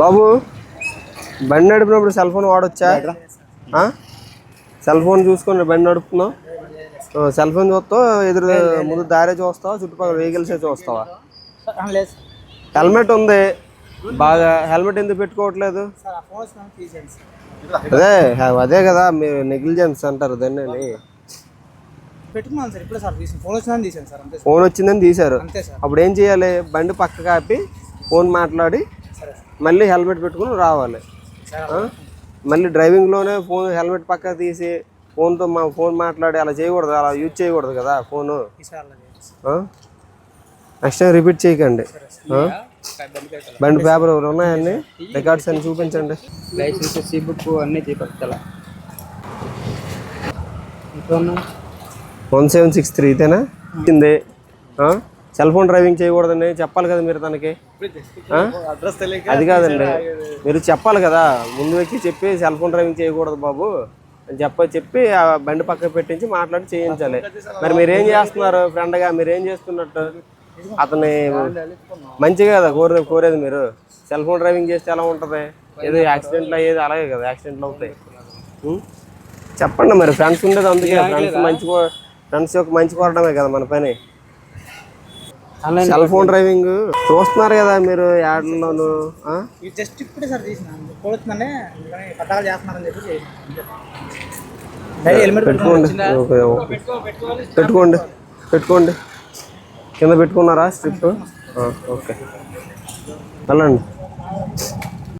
బాబు బండి నడిపినప్పుడు cell phone వాడొచ్చా? Cell phone చూసుకొని బండి నడుపుతున్నావు, సెల్ ఫోన్ చూస్తావు, ఎదురు ముందు దారే చూస్తావా, చుట్టుపక్కల వెహికల్సే చూస్తావా? హెల్మెట్ ఉంది బాగా, హెల్మెట్ ఎందుకు పెట్టుకోవట్లేదు? అదే అదే కదా మీరు నెగ్లిజెన్స్ అంటారు దాన్ని. ఫోన్ వచ్చిందని తీశారు, అప్పుడు ఏం చేయాలి? బండి పక్క కాపి ఫోన్ మాట్లాడి మళ్ళీ హెల్మెట్ పెట్టుకుని రావాలి. మళ్ళీ డ్రైవింగ్లోనే ఫోన్ హెల్మెట్ పక్క తీసి ఫోన్ మాట్లాడి అలా చేయకూడదు, అలా యూజ్ చేయకూడదు కదా ఫోను. నెక్స్ట్ టైం రిపీట్ చేయకండి. బండి పేపర్ ఉన్నాయన్నీ, రికార్డ్స్ అన్ని చూపించండి. లైసెన్స్, సి బుక్ అన్నీ చూపించాలా? 1763 ఇదేనా ఇచ్చింది? సెల్ ఫోన్ డ్రైవింగ్ చేయకూడదని చెప్పాలి కదా మీరు తనకి. అది కాదండి, మీరు చెప్పాలి కదా ముందు వ్యక్తి చెప్పి సెల్ ఫోన్ డ్రైవింగ్ చేయకూడదు బాబు అని చెప్పి ఆ బండి పక్కకు పెట్టించి మాట్లాడి చేయించాలి. మరి మీరేం చేస్తున్నారు? ఫ్రెండ్గా మీరేం చేస్తున్నట్టు? అతని మంచిగా కదా కోరేది మీరు. సెల్ ఫోన్ డ్రైవింగ్ చేస్తే ఎలా ఉంటుంది? ఏదో యాక్సిడెంట్లు అయ్యేది అలాగే కదా, యాక్సిడెంట్లు అవుతాయి. చెప్పండి మరి, ఫ్రెండ్స్ ఉండేది అందుకే. ఫ్రెండ్స్ యొక్క మంచి కోరడమే కదా మన పని. సెల్ ఫోన్ డ్రైవింగ్ చూస్తున్నారు కదా మీరు యాడ్లోను. పెట్టుకోండి కింద పెట్టుకున్నారా స్ట్రిప్? ఓకే వెళ్ళండి.